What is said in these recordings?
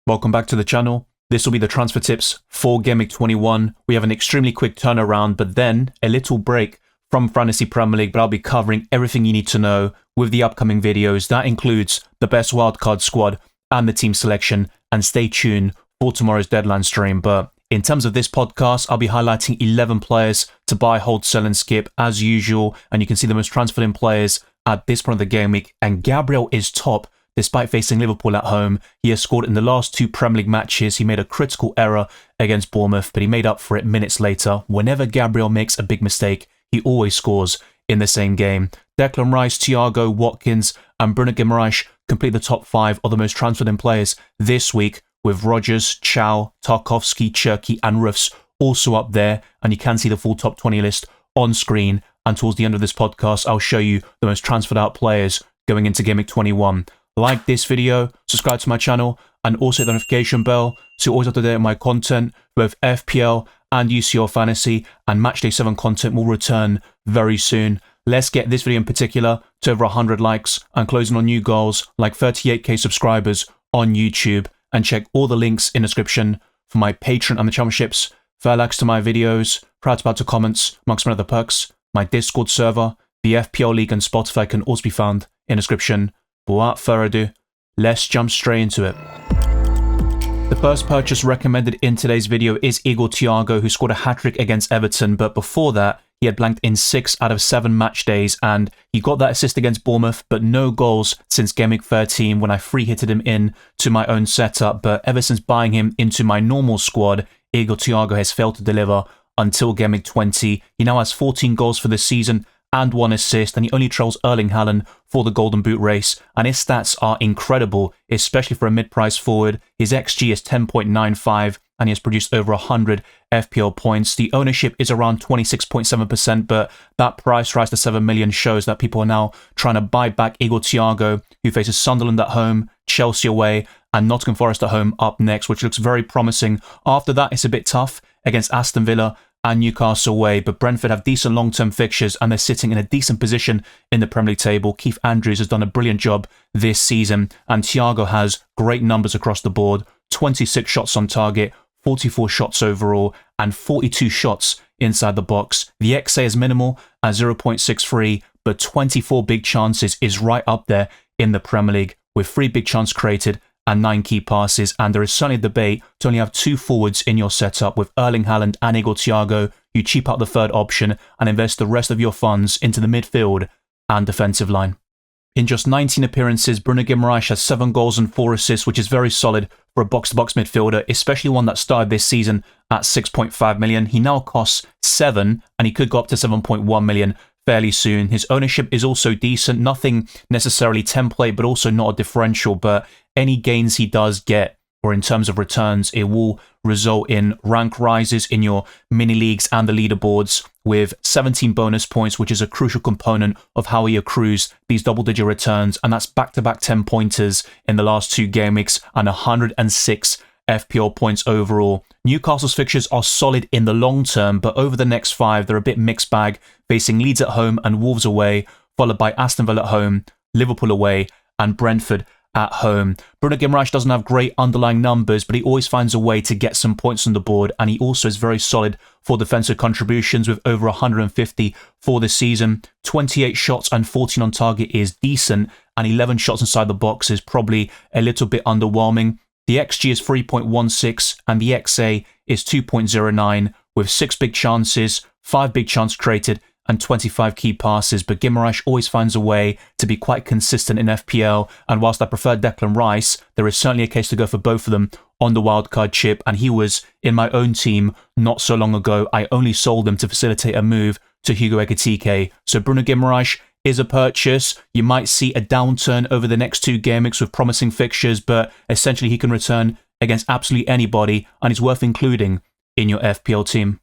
Welcome back to the channel. This will be the transfer tips for Gameweek 21. We have an extremely quick turnaround, but then a little break from Fantasy Premier League, but I'll be covering everything you need to know with the upcoming videos. That includes the best wildcard squad and the team selection, and stay tuned for tomorrow's deadline stream. But in terms of this podcast, I'll be highlighting 11 players to buy, hold, sell, and skip as usual, and you can see the most transferred in players at this point of the game week, and Gabriel is top. Despite facing Liverpool at home, he has scored in the last two Premier League matches. He made a critical error against Bournemouth, but he made up for it minutes later. Whenever Gabriel makes a big mistake, he always scores in the same game. Declan Rice, Thiago, Watkins, and Bruno Guimaraes complete the top 5 of the most transferred in players this week, with Rodgers, Chow, Tarkowski, Cherki, and Roofs also up there. And you can see the full top 20 list on screen. And towards the end of this podcast, I'll show you the most transferred out players going into Gameweek 21. Like this video, subscribe to my channel, and also hit the notification bell so you're always up to date on my content. Both FPL and UCL Fantasy and Matchday 7 content will return very soon. Let's get this video in particular to over 100 likes and closing on new goals like 38k subscribers on YouTube. And check all the links in the description for my Patreon and the championships, fair likes to my videos, proud to comments, amongst many other perks. My Discord server, the FPL League, and Spotify can also be found in the description. But without further ado, let's jump straight into it. The first purchase recommended in today's video is Igor Thiago, who scored a hat-trick against Everton, but before that, he had blanked in 6 out of 7 match days, and he got that assist against Bournemouth, but no goals since Gameweek 13 when I free-hitted him in to my own setup. But ever since buying him into my normal squad, Igor Thiago has failed to deliver until Gameweek 20. He now has 14 goals for the season and 1 assist, and he only trails Erling Haaland for the Golden Boot race, and his stats are incredible, especially for a mid-price forward. His XG is 10.95, and he has produced over 100 FPL points. The ownership is around 26.7%, but that price rise to 7 million shows that people are now trying to buy back Igor Thiago, who faces Sunderland at home, Chelsea away, and Nottingham Forest at home up next, which looks very promising. After that, it's a bit tough against Aston Villa and Newcastle away, but Brentford have decent long-term fixtures and they're sitting in a decent position in the Premier League table. Keith Andrews has done a brilliant job this season, and Thiago has great numbers across the board: 26 shots on target, 44 shots overall, and 42 shots inside the box. The XA is minimal at 0.63, but 24 big chances is right up there in the Premier League, with 3 big chances created and 9 key passes. And there is certainly a debate to only have 2 forwards in your setup with Erling Haaland and Igor Thiago. You cheap out the third option and invest the rest of your funds into the midfield and defensive line. In just 19 appearances, Bruno Guimaraes has 7 goals and 4 assists, which is very solid for a box-to-box midfielder, especially one that started this season at 6.5 million. He now costs 7, and he could go up to 7.1 million fairly soon. His ownership is also decent, nothing necessarily template, but also not a differential, but any gains he does get, or in terms of returns, it will result in rank rises in your mini leagues and the leaderboards, with 17 bonus points, which is a crucial component of how he accrues these double-digit returns, and that's back-to-back 10-pointers in the last 2 game weeks and 106 FPL points overall. Newcastle's fixtures are solid in the long term, but over the next 5, they're a bit mixed bag, facing Leeds at home and Wolves away, followed by Aston Villa at home, Liverpool away, and Brentford at home. Bruno Guimaraes doesn't have great underlying numbers, but he always finds a way to get some points on the board, and he also is very solid for defensive contributions with over 150 for the season. 28 shots and 14 on target is decent, and 11 shots inside the box is probably a little bit underwhelming. The XG is 3.16 and the XA is 2.09, with 6 big chances, 5 big chances created, and 25 key passes. But Guimaraes always finds a way to be quite consistent in FPL, and whilst I prefer Declan Rice, there is certainly a case to go for both of them on the wildcard chip, and he was in my own team not so long ago. I only sold him to facilitate a move to Hugo Ekitike. So Bruno Guimaraes is a purchase. You might see a downturn over the next 2 game weeks with promising fixtures, but essentially he can return against absolutely anybody, and he's worth including in your FPL team.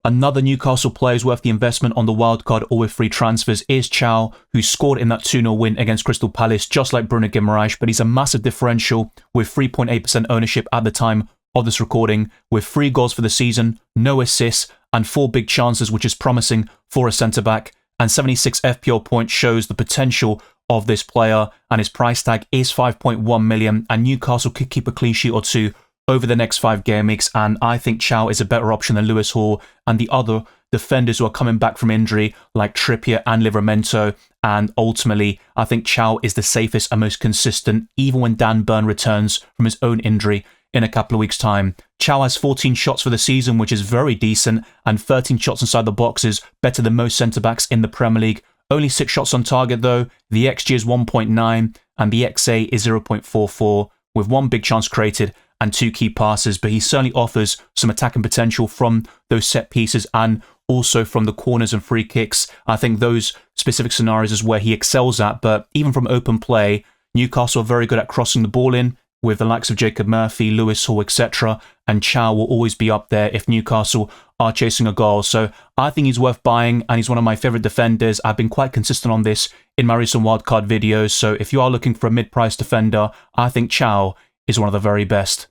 Another Newcastle player who's worth the investment on the wildcard or with free transfers is Chow, who scored in that 2-0 win against Crystal Palace, just like Bruno Guimaraes, but he's a massive differential with 3.8% ownership at the time of this recording, with 3 goals for the season, no assists, and 4 big chances, which is promising for a centre-back. And 76 FPL points shows the potential of this player, and his price tag is 5.1 million, and Newcastle could keep a clean sheet or two over the next 5 game weeks, and I think Chow is a better option than Lewis Hall and the other defenders who are coming back from injury like Trippier and Livramento, and ultimately I think Chow is the safest and most consistent even when Dan Burn returns from his own injury in a couple of weeks' time. Chow has 14 shots for the season, which is very decent, and 13 shots inside the box is better than most centre-backs in the Premier League. Only 6 shots on target though, the XG is 1.9 and the XA is 0.44 with 1 big chance created and 2 key passes, but he certainly offers some attacking potential from those set pieces and also from the corners and free kicks. I think those specific scenarios is where he excels at, but even from open play, Newcastle are very good at crossing the ball in with the likes of Jacob Murphy, Lewis Hall, etc. And Chow will always be up there if Newcastle are chasing a goal. So I think he's worth buying, and he's one of my favourite defenders. I've been quite consistent on this in my recent wildcard videos, so if you are looking for a mid-price defender, I think Chow is one of the very best.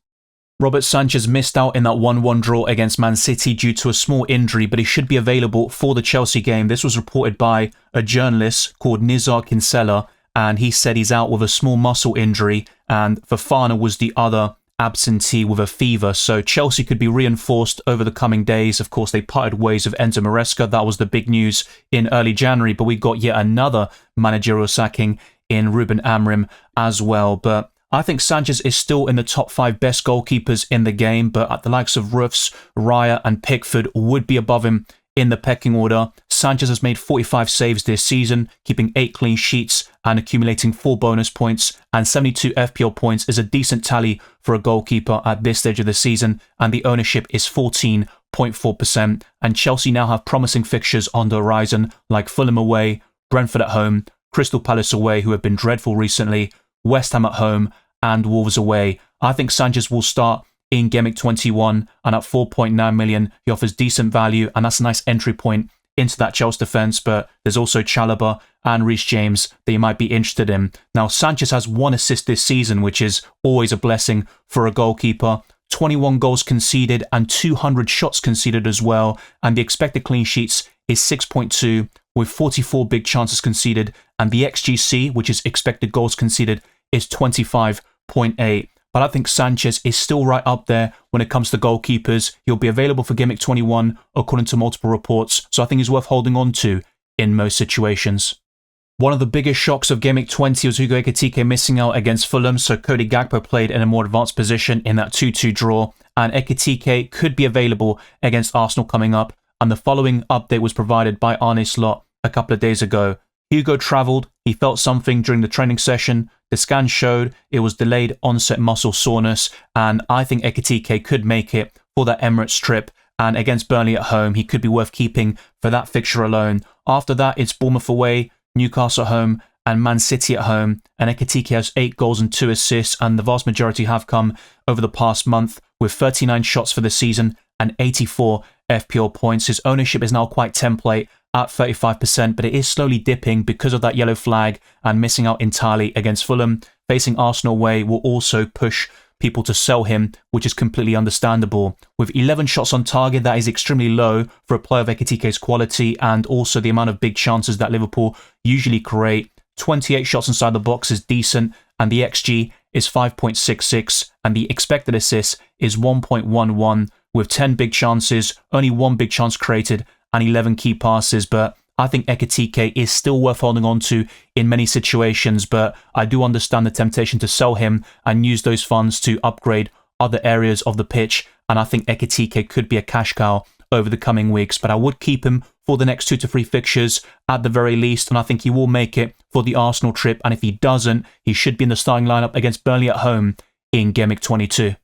Robert Sanchez missed out in that 1-1 draw against Man City due to a small injury, but he should be available for the Chelsea game. This was reported by a journalist called Nizar Kinsella, and he said he's out with a small muscle injury, and Fofana was the other absentee with a fever, so Chelsea could be reinforced over the coming days. Of course, they parted ways with Enzo Maresca. That was the big news in early January, but we got yet another managerial sacking in Ruben Amorim as well. But I think Sanchez is still in the top 5 best goalkeepers in the game, but at the likes of Roofs, Raya and Pickford would be above him in the pecking order. Sanchez has made 45 saves this season, keeping 8 clean sheets and accumulating 4 bonus points, and 72 FPL points is a decent tally for a goalkeeper at this stage of the season, and the ownership is 14.4%, and Chelsea now have promising fixtures on the horizon like Fulham away, Brentford at home, Crystal Palace away, who have been dreadful recently, West Ham at home, and Wolves away. I think Sanchez will start in Gameweek 21, and at 4.9 million, he offers decent value, and that's a nice entry point into that Chelsea defence, but there's also Chalobah and Reece James that you might be interested in. Now, Sanchez has 1 assist this season, which is always a blessing for a goalkeeper. 21 goals conceded and 200 shots conceded as well, and the expected clean sheets is 6.2 with 44 big chances conceded, and the XGC, which is expected goals conceded, is 25.8. But I think Sanchez is still right up there when it comes to goalkeepers. He'll be available for Gameweek 21 according to multiple reports, so I think he's worth holding on to in most situations. One of the biggest shocks of Gameweek 20 was Hugo Ekitike missing out against Fulham, so Cody Gakpo played in a more advanced position in that 2-2 draw, and Ekitike could be available against Arsenal coming up, and the following update was provided by Arne Slot a couple of days ago. Hugo travelled, he felt something during the training session, the scan showed it was delayed onset muscle soreness, and I think Ekitike could make it for that Emirates trip, and against Burnley at home he could be worth keeping for that fixture alone. After that it's Bournemouth away, Newcastle at home and Man City at home, and Ekitike has 8 goals and 2 assists, and the vast majority have come over the past month with 39 shots for the season and 84 FPL points. His ownership is now quite template at 35%, but it is slowly dipping because of that yellow flag and missing out entirely against Fulham. Facing Arsenal away will also push people to sell him, which is completely understandable. With 11 shots on target, that is extremely low for a player of Ekitike's quality, and also the amount of big chances that Liverpool usually create. 28 shots inside the box is decent, and the XG is 5.66, and the expected assist is 1.11, with 10 big chances, only 1 big chance created, and 11 key passes. But I think Ekitike is still worth holding on to in many situations, but I do understand the temptation to sell him and use those funds to upgrade other areas of the pitch, and I think Ekitike could be a cash cow over the coming weeks, but I would keep him for the next 2 to 3 fixtures at the very least, and I think he will make it for the Arsenal trip, and if he doesn't, he should be in the starting lineup against Burnley at home in Gameweek 22.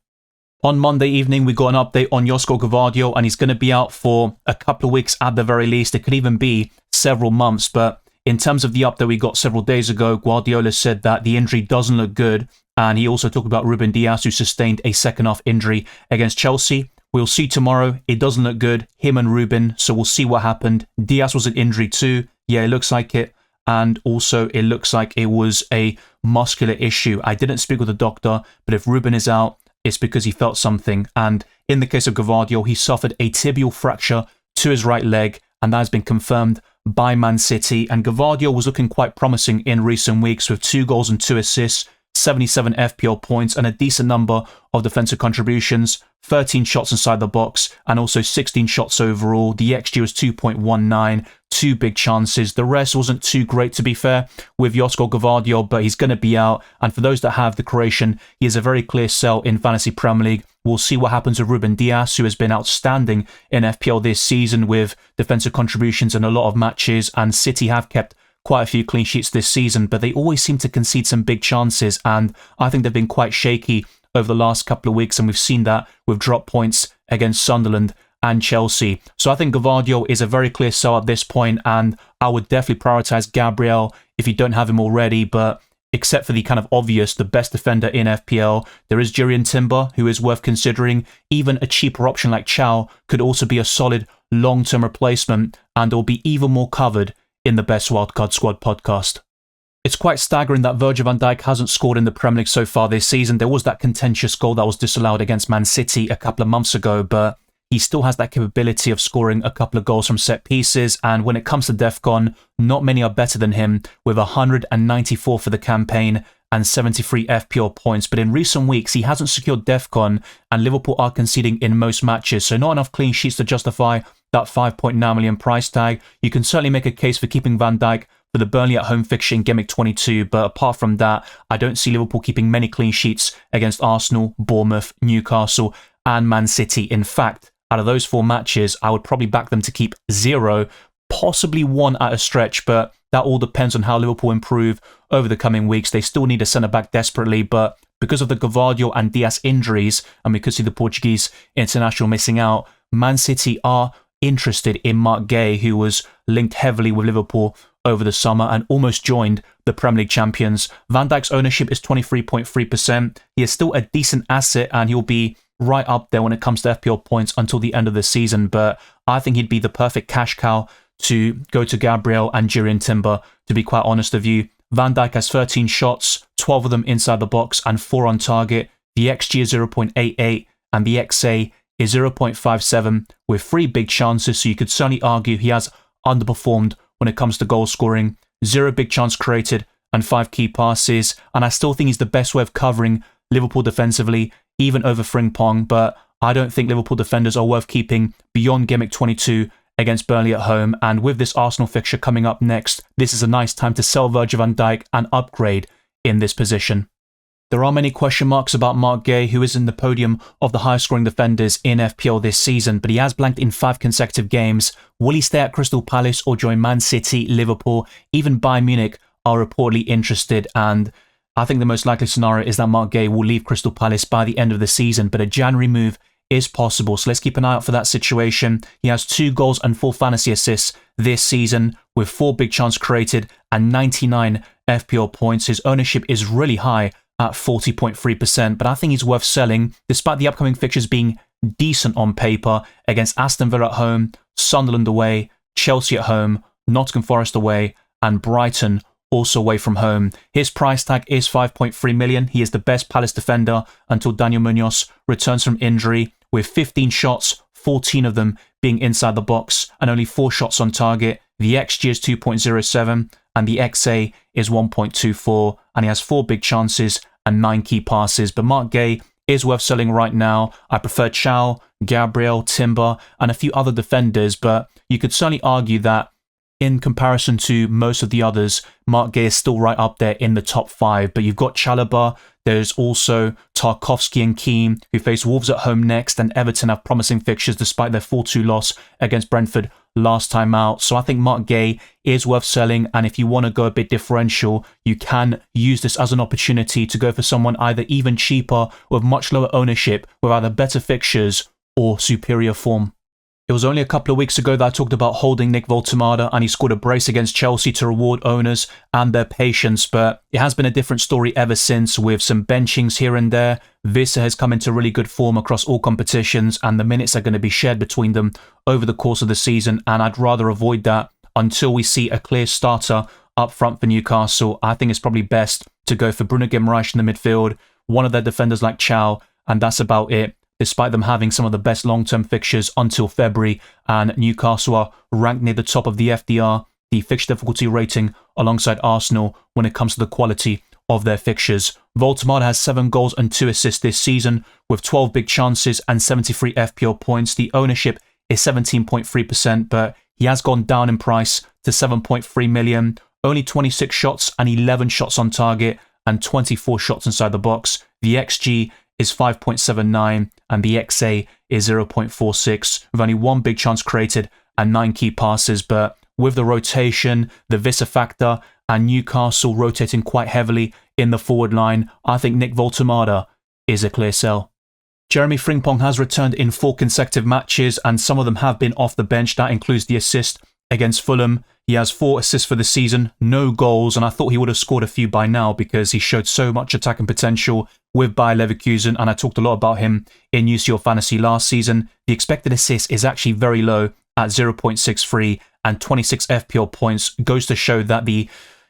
On Monday evening, we got an update on Josko Gvardiol, and he's going to be out for a couple of weeks at the very least. It could even be several months, but in terms of the update we got several days ago, Guardiola said that the injury doesn't look good, and he also talked about Ruben Dias, who sustained a second-half injury against Chelsea. We'll see tomorrow. It doesn't look good, him and Ruben, so we'll see what happened. Dias was an injury too. Yeah, it looks like it. And also, it looks like it was a muscular issue. I didn't speak with the doctor, but if Ruben is out, it's because he felt something. And in the case of Gvardiol, he suffered a tibial fracture to his right leg, and that has been confirmed by Man City, and Gvardiol was looking quite promising in recent weeks with 2 goals and 2 assists, 77 FPL points, and a decent number of defensive contributions, 13 shots inside the box, and also 16 shots overall. The XG was 2.19, 2 big chances. The rest wasn't too great, to be fair, with Josko Gvardiol, but he's going to be out. And for those that have the Croatian, he is a very clear sell in Fantasy Premier League. We'll see what happens with Ruben Dias, who has been outstanding in FPL this season with defensive contributions in a lot of matches, and City have kept quite a few clean sheets this season, but they always seem to concede some big chances, and I think they've been quite shaky over the last couple of weeks, and we've seen that with drop points against Sunderland and Chelsea. So I think Gvardiol is a very clear sell at this point, and I would definitely prioritise Gabriel if you don't have him already, but except for the kind of obvious, the best defender in FPL, there is Jurrien Timber, who is worth considering. Even a cheaper option like Chow could also be a solid long-term replacement, and will be even more covered in the Best Wildcard Squad podcast. It's quite staggering that Virgil van Dijk hasn't scored in the Premier League so far this season. There was that contentious goal that was disallowed against Man City a couple of months ago, but he still has that capability of scoring a couple of goals from set pieces, and when it comes to DEFCON, not many are better than him, with 194 for the campaign and 73 FPL points. But in recent weeks, he hasn't secured DEFCON, and Liverpool are conceding in most matches, so not enough clean sheets to justify that 5.9 million price tag. You can certainly make a case for keeping Van Dijk for the Burnley at home fixture in Gameweek 22, but apart from that, I don't see Liverpool keeping many clean sheets against Arsenal, Bournemouth, Newcastle and Man City. In fact, out of those 4 matches, I would probably back them to keep 0, possibly 1 at a stretch, but that all depends on how Liverpool improve over the coming weeks. They still need a centre-back desperately, but because of the Gvardiol and Dias injuries, and we could see the Portuguese international missing out, Man City are interested in Mark Gay, who was linked heavily with Liverpool over the summer and almost joined the Premier League champions. Van Dijk's ownership is 23.3%. He is still a decent asset, and he'll be right up there when it comes to FPL points until the end of the season, but I think he'd be the perfect cash cow to go to Gabriel and Jurrien Timber, to be quite honest with you. Van Dijk has 13 shots, 12 of them inside the box and 4 on target. The XG is 0.88 and the XA is 0.57 with 3 big chances, so you could certainly argue he has underperformed when it comes to goal scoring. 0 big chance created and 5 key passes, and I still think he's the best way of covering Liverpool defensively, even over Frimpong, but I don't think Liverpool defenders are worth keeping beyond Gameweek 22 against Burnley at home, and with this Arsenal fixture coming up next, this is a nice time to sell Virgil van Dijk and upgrade in this position. There are many question marks about Mark Gay, who is in the podium of the highest scoring defenders in FPL this season, but he has blanked in 5 consecutive games. Will he stay at Crystal Palace or join Man City, Liverpool? Even Bayern Munich are reportedly interested, and I think the most likely scenario is that Mark Gay will leave Crystal Palace by the end of the season, but a January move is possible, so let's keep an eye out for that situation. He has 2 goals and 4 fantasy assists this season, with 4 big chances created and 99 FPL points. His ownership is really high at 40.3%, but I think he's worth selling, despite the upcoming fixtures being decent on paper against Aston Villa at home, Sunderland away, Chelsea at home, Nottingham Forest away, and Brighton also away from home. His price tag is 5.3 million. He is the best Palace defender until Daniel Munoz returns from injury, with 15 shots, 14 of them being inside the box, and only 4 shots on target. The XG is 2.07, and the XA is 1.24, and he has 4 big chances and 9 key passes. But Mark Gay is worth selling right now. I prefer Chow, Gabriel, Timber, and a few other defenders, but you could certainly argue that in comparison to most of the others, Mark Gay is still right up there in the top 5. But you've got Chalobah, there's also Tarkowski and Keane, who face Wolves at home next, and Everton have promising fixtures despite their 4-2 loss against Brentford last time out. So I think Mark Gay is worth selling, and if you want to go a bit differential, you can use this as an opportunity to go for someone either even cheaper with much lower ownership, with either better fixtures or superior form. It was only a couple of weeks ago that I talked about holding Nick Voltemada, and he scored a brace against Chelsea to reward owners and their patience, but it has been a different story ever since, with some benchings here and there. Vissa has come into really good form across all competitions, and the minutes are going to be shared between them over the course of the season, and I'd rather avoid that until we see a clear starter up front for Newcastle. I think it's probably best to go for Bruno Guimaraes in the midfield, one of their defenders like Chow, and that's about it. Despite them having some of the best long-term fixtures until February, and Newcastle are ranked near the top of the FDR the fixture difficulty rating alongside Arsenal when it comes to the quality of their fixtures. Voltemada has 7 goals and 2 assists this season with 12 big chances and 73 FPL points. The ownership is 17.3%, but he has gone down in price to 7.3 million. Only 26 shots and 11 shots on target and 24 shots inside the box. The XG is 5.79 and the XA is 0.46 with only 1 big chance created and 9 key passes. But with the rotation, the Visa factor, and Newcastle rotating quite heavily in the forward line, I think Nick Voltemada is a clear sell. Jeremy Frimpong has returned in 4 consecutive matches, and some of them have been off the bench. That includes the assist against Fulham. He has 4 assists for the season, no goals, and I thought he would have scored a few by now because he showed so much attacking potential with Bayer Leverkusen, and I talked a lot about him in UCL Fantasy last season. The expected assist is actually very low at 0.63 and 26 FPL points. Goes to show that the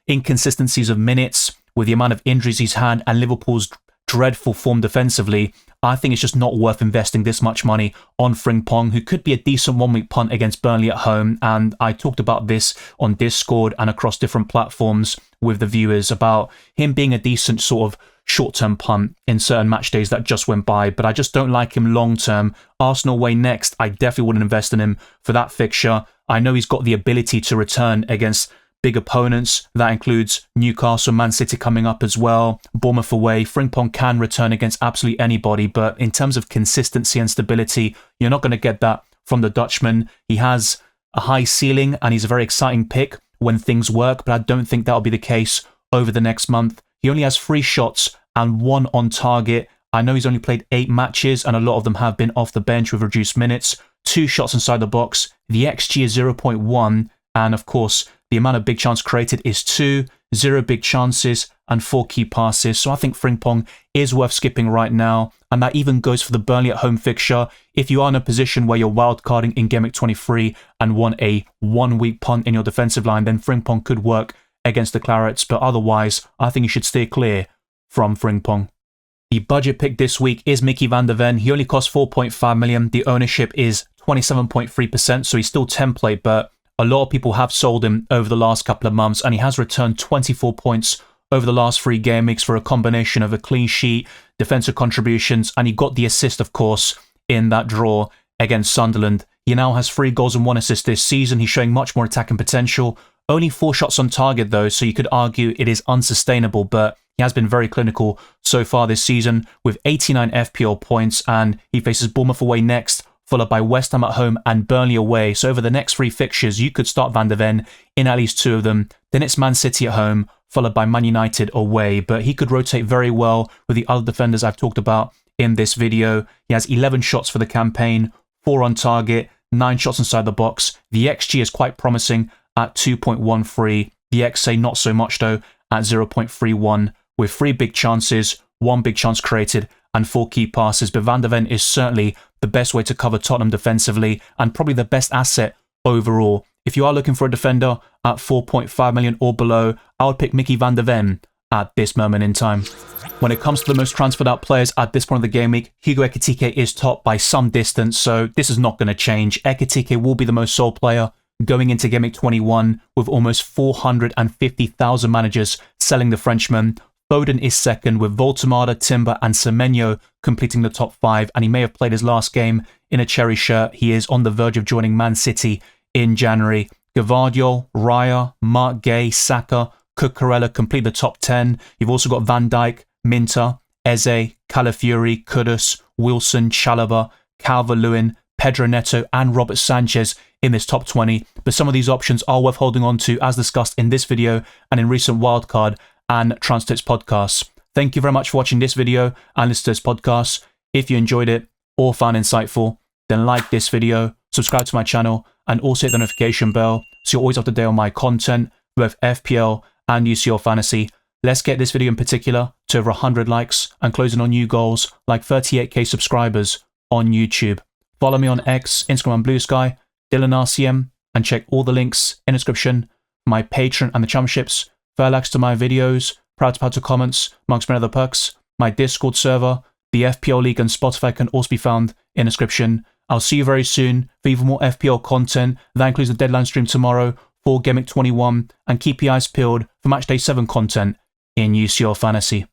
inconsistencies of minutes with the amount of injuries he's had and Liverpool's dreadful form defensively, I think it's just not worth investing this much money on Frimpong, who could be a decent 1-week punt against Burnley at home. And I talked about this on Discord and across different platforms with the viewers about him being a decent sort of short-term punt in certain match days that just went by, but I just don't like him long-term. Arsenal away next, I definitely wouldn't invest in him for that fixture. I know he's got the ability to return against big opponents. That includes Newcastle, Man City coming up as well, Bournemouth away. Frimpong can return against absolutely anybody, but in terms of consistency and stability, you're not going to get that from the Dutchman. He has a high ceiling and he's a very exciting pick when things work, but I don't think that'll be the case over the next month. He only has 3 shots and 1 on target. I know he's only played 8 matches and a lot of them have been off the bench with reduced minutes. 2 shots inside the box. The XG is 0.1, and of course, the amount of big chance created is 2, 0 big chances, and 4 key passes. So I think Frimpong is worth skipping right now. And that even goes for the Burnley at home fixture. If you are in a position where you're wildcarding in Gameweek 23 and want a 1-week punt in your defensive line, then Frimpong could work against the Clarets. But otherwise, I think you should steer clear from Frimpong. The budget pick this week is Mickey van der Ven. He only costs 4.5 million. The ownership is 27.3%, so he's still template, but a lot of people have sold him over the last couple of months, and he has returned 24 points over the last 3 game weeks for a combination of a clean sheet, defensive contributions, and he got the assist, of course, in that draw against Sunderland. He now has 3 goals and 1 assist this season. He's showing much more attacking potential. Only 4 shots on target, though, so you could argue it is unsustainable, but he has been very clinical so far this season with 89 FPL points, and he faces Bournemouth away next, followed by West Ham at home and Burnley away. So over the next 3 fixtures, you could start Van der Ven in at least 2 of them. Then it's Man City at home, followed by Man United away. But he could rotate very well with the other defenders I've talked about in this video. He has 11 shots for the campaign, 4 on target, 9 shots inside the box. The XG is quite promising at 2.13. The XA not so much though at 0.31 with 3 big chances, 1 big chance created and 4 key passes. But Van der Ven is certainly the best way to cover Tottenham defensively and probably the best asset overall. If you are looking for a defender at 4.5 million or below, I would pick Mickey van der Ven at this moment in time. When it comes to the most transferred out players at this point of the game week, Hugo Ekitike is top by some distance, so this is not going to change. Ekitike will be the most sold player going into Game Week 21 with almost 450,000 managers selling the Frenchman. Foden is second with Voltemada, Timber and Semenyo completing the top 5, and he may have played his last game in a cherry shirt. He is on the verge of joining Man City in January. Gvardiol, Raya, Mark Gay, Saka, Cucurella complete the top 10. You've also got Van Dijk, Minter, Eze, Calafiori, Kudus, Wilson, Chalobah, Calvert-Lewin, Pedro Neto and Robert Sanchez in this top 20. But some of these options are worth holding on to, as discussed in this video and in recent wildcard and Transfer Tips podcasts. Thank you very much for watching this video and listening to this podcast. If you enjoyed it or found insightful, then like this video, subscribe to my channel, and also hit the notification bell so you're always up to date on my content, both FPL and UCL Fantasy. Let's get this video in particular to over 100 likes and closing on new goals like 38k subscribers on YouTube. Follow me on X, Instagram and Blue Sky, DylanRCM, and check all the links in the description for my Patreon and the championships, fair access to my videos, proud to power to comments, amongst many other perks. My Discord server, the FPL League and Spotify can also be found in the description. I'll see you very soon for even more FPL content. That includes the deadline stream tomorrow for Gameweek 21 and keep your eyes peeled for Matchday 7 content in UCL Fantasy.